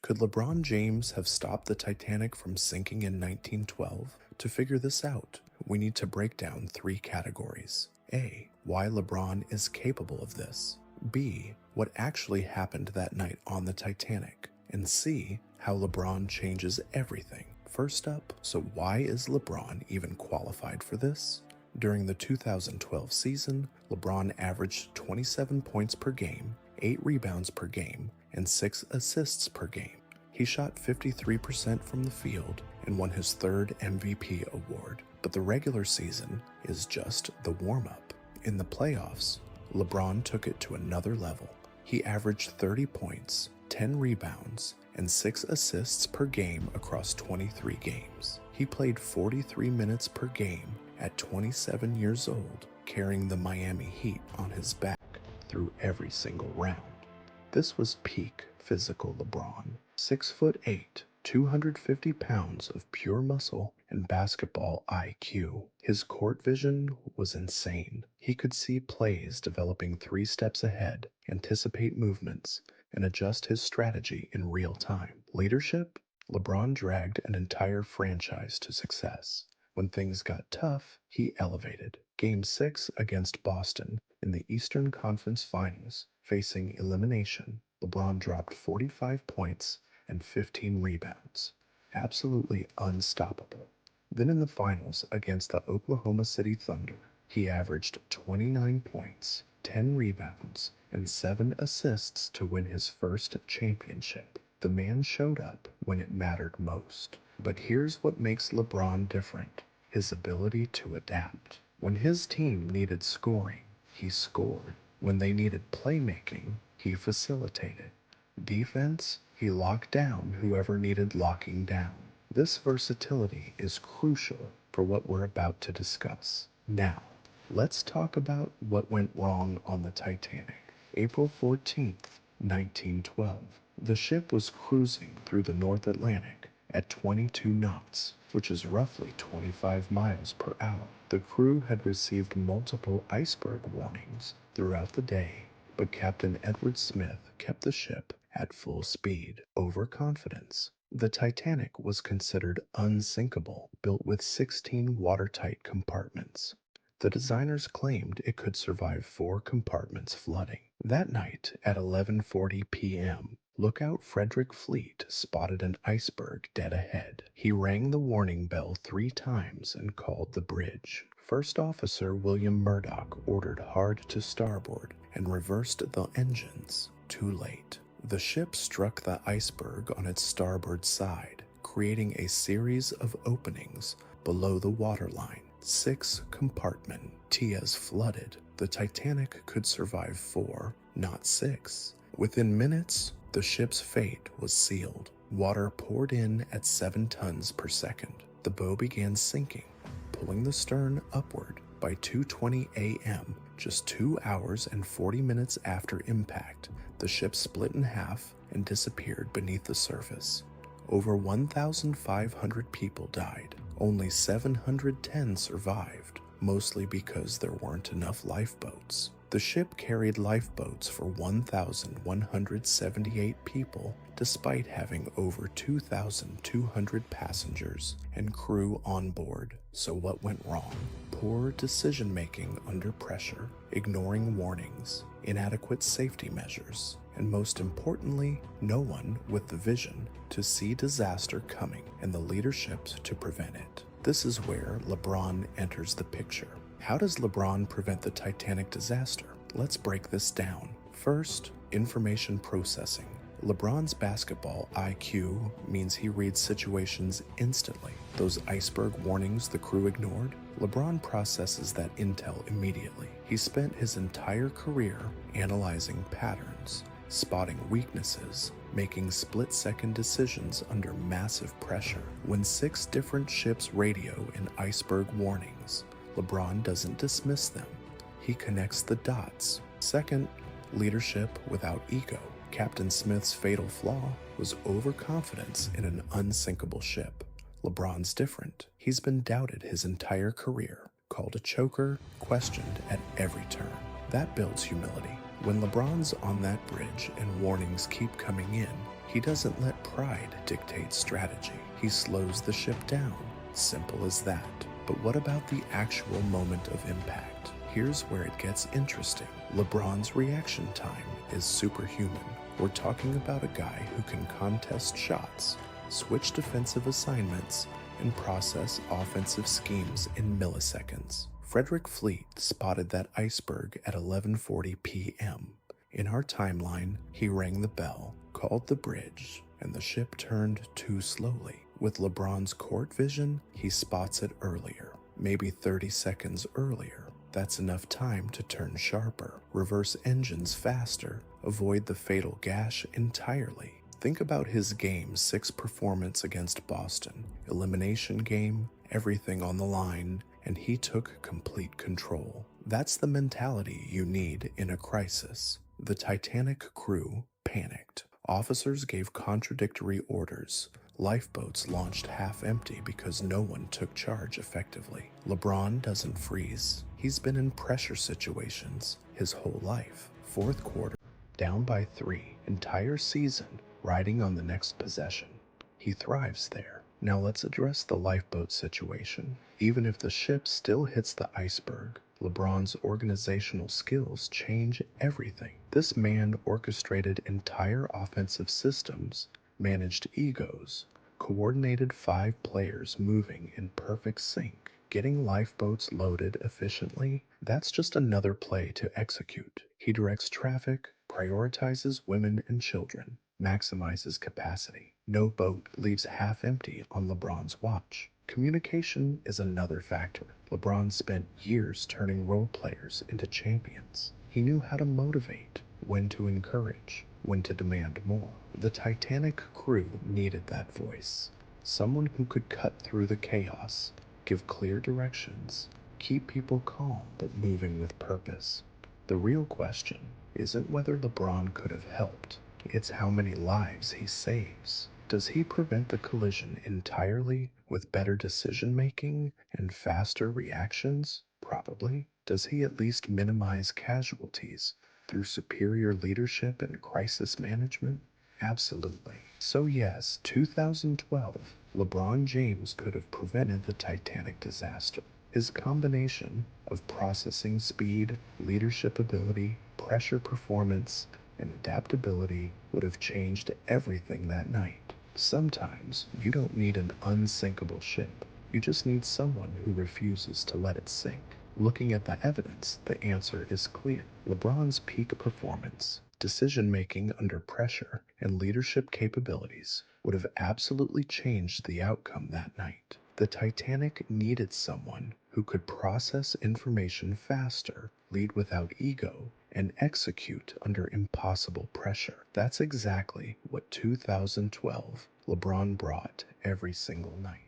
Could LeBron James have stopped the Titanic from sinking in 1912? To figure this out, we need to break down three categories. A. Why LeBron is capable of this. B. What actually happened that night on the Titanic. And C. How LeBron changes everything. First up, so why is LeBron even qualified for this? During the 2012 season, LeBron averaged 27 points per game, 8 rebounds per game, and 6 assists per game. He shot 53% from the field and won his third MVP award. But the regular season is just the warm-up. In the playoffs, LeBron took it to another level. He averaged 30 points, 10 rebounds, and 6 assists per game across 23 games. He played 43 minutes per game at 27 years old, carrying the Miami Heat on his back through every single round. This was peak physical LeBron. 6'8", 250 pounds of pure muscle and basketball IQ. His court vision was insane. He could see plays developing 3 steps ahead, anticipate movements, and adjust his strategy in real time. Leadership? LeBron dragged an entire franchise to success. When things got tough, he elevated. Game 6 against Boston in the Eastern Conference Finals, facing elimination, LeBron dropped 45 points and 15 rebounds. Absolutely unstoppable. Then in the finals against the Oklahoma City Thunder, he averaged 29 points, 10 rebounds, and 7 assists to win his first championship. The man showed up when it mattered most. But here's what makes LeBron different: his ability to adapt. When his team needed scoring, he scored. When they needed playmaking, he facilitated. Defense, he locked down whoever needed locking down. This versatility is crucial for what we're about to discuss. Now, let's talk about what went wrong on the Titanic. April 14th, 1912. The ship was cruising through the North Atlantic at 22 knots, which is roughly 25 miles per hour. The crew had received multiple iceberg warnings throughout the day, but Captain Edward Smith kept the ship at full speed. Overconfidence. The Titanic was considered unsinkable, built with 16 watertight compartments. The designers claimed it could survive 4 compartments flooding. That night at 11:40 p.m., Lookout Frederick Fleet spotted an iceberg dead ahead. He rang the warning bell 3 times and called the bridge. First Officer William Murdoch ordered hard to starboard and reversed the engines. Too late. The ship struck the iceberg on its starboard side, creating a series of openings below the waterline. 6 compartment tiers flooded. The Titanic could survive 4, not 6. Within minutes, the ship's fate was sealed. Water poured in at 7 tons per second. The bow began sinking, pulling the stern upward. By 2:20 a.m., just 2 hours and 40 minutes after impact, the ship split in half and disappeared beneath the surface. Over 1,500 people died. Only 710 survived, mostly because there weren't enough lifeboats. The ship carried lifeboats for 1,178 people, despite having over 2,200 passengers and crew on board. So what went wrong? Poor decision-making under pressure, ignoring warnings, inadequate safety measures, and most importantly, no one with the vision to see disaster coming and the leadership to prevent it. This is where LeBron enters the picture. How does LeBron prevent the Titanic disaster? Let's break this down. First, information processing. LeBron's basketball IQ means he reads situations instantly. Those iceberg warnings the crew ignored, LeBron processes that intel immediately. He spent his entire career analyzing patterns, spotting weaknesses, making split-second decisions under massive pressure. When 6 different ships radio in iceberg warnings, LeBron doesn't dismiss them. He connects the dots. Second, leadership without ego. Captain Smith's fatal flaw was overconfidence in an unsinkable ship. LeBron's different. He's been doubted his entire career, called a choker, questioned at every turn. That builds humility. When LeBron's on that bridge and warnings keep coming in, he He doesn't let pride dictate strategy. He slows the ship down. Simple as that. But what about the actual moment of impact? Here's where it gets interesting. LeBron's reaction time is superhuman. We're talking about a guy who can contest shots, switch defensive assignments, and process offensive schemes in milliseconds. Frederick Fleet spotted that iceberg at 11:40 p.m. In our timeline, he rang the bell, called the bridge, and the ship turned too slowly. With LeBron's court vision, he spots it earlier, maybe 30 seconds earlier. That's enough time to turn sharper, reverse engines faster, avoid the fatal gash entirely. Think about his Game 6 performance against Boston. Elimination game, everything on the line, and he took complete control. That's the mentality you need in a crisis. The Titanic crew panicked. Officers gave contradictory orders. Lifeboats launched half empty because no one took charge effectively. LeBron doesn't freeze. He's been in pressure situations his whole life. Fourth quarter, down by 3, entire season, riding on the next possession. He thrives there. Now let's address the lifeboat situation. Even if the ship still hits the iceberg, LeBron's organizational skills change everything. This man orchestrated entire offensive systems, managed egos, coordinated 5 players moving in perfect sync. Getting lifeboats loaded efficiently, that's just another play to execute. He directs traffic, prioritizes women and children, maximizes capacity. No boat leaves half empty on LeBron's watch. Communication is another factor. LeBron spent years turning role players into champions. He knew how to motivate, when to encourage, when to demand more. The Titanic crew needed that voice. Someone who could cut through the chaos, give clear directions, keep people calm but moving with purpose. The real question isn't whether LeBron could have helped, it's how many lives he saves. Does he prevent the collision entirely with better decision making and faster reactions? Probably. Does he at least minimize casualties through superior leadership and crisis management? Absolutely. So yes, 2012, LeBron James could have prevented the Titanic disaster. His combination of processing speed, leadership ability, pressure performance, and adaptability would have changed everything that night. Sometimes you don't need an unsinkable ship. You just need someone who refuses to let it sink. Looking at the evidence, the answer is clear. LeBron's peak performance, decision-making under pressure, and leadership capabilities would have absolutely changed the outcome that night. The Titanic needed someone who could process information faster, lead without ego, and execute under impossible pressure. That's exactly what 2012 LeBron brought every single night.